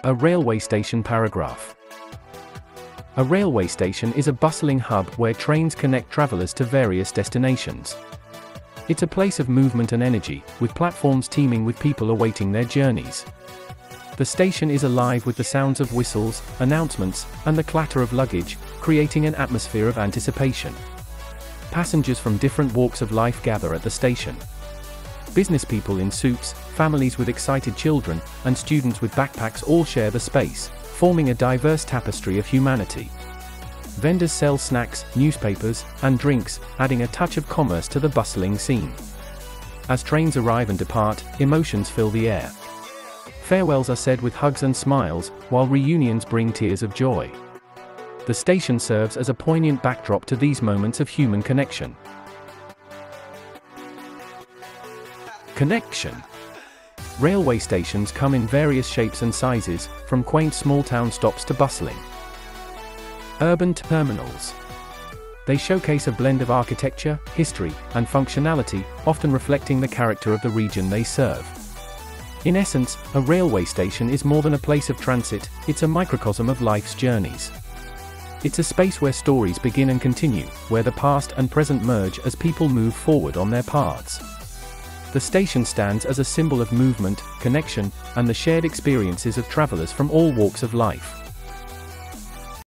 A railway station paragraph. A railway station is a bustling hub where trains connect travelers to various destinations. It's a place of movement and energy, with platforms teeming with people awaiting their journeys. The station is alive with the sounds of whistles, announcements, and the clatter of luggage, creating an atmosphere of anticipation. Passengers from different walks of life gather at the station. Business people in suits, families with excited children, and students with backpacks all share the space, forming a diverse tapestry of humanity. Vendors sell snacks, newspapers, and drinks, adding a touch of commerce to the bustling scene. As trains arrive and depart, emotions fill the air. Farewells are said with hugs and smiles, while reunions bring tears of joy. The station serves as a poignant backdrop to these moments of human connection. Connection. Railway stations come in various shapes and sizes, from quaint small-town stops to bustling urban terminals. They showcase a blend of architecture, history, and functionality, often reflecting the character of the region they serve. In essence, a railway station is more than a place of transit, it's a microcosm of life's journeys. It's a space where stories begin and continue, where the past and present merge as people move forward on their paths. The station stands as a symbol of movement, connection, and the shared experiences of travelers from all walks of life.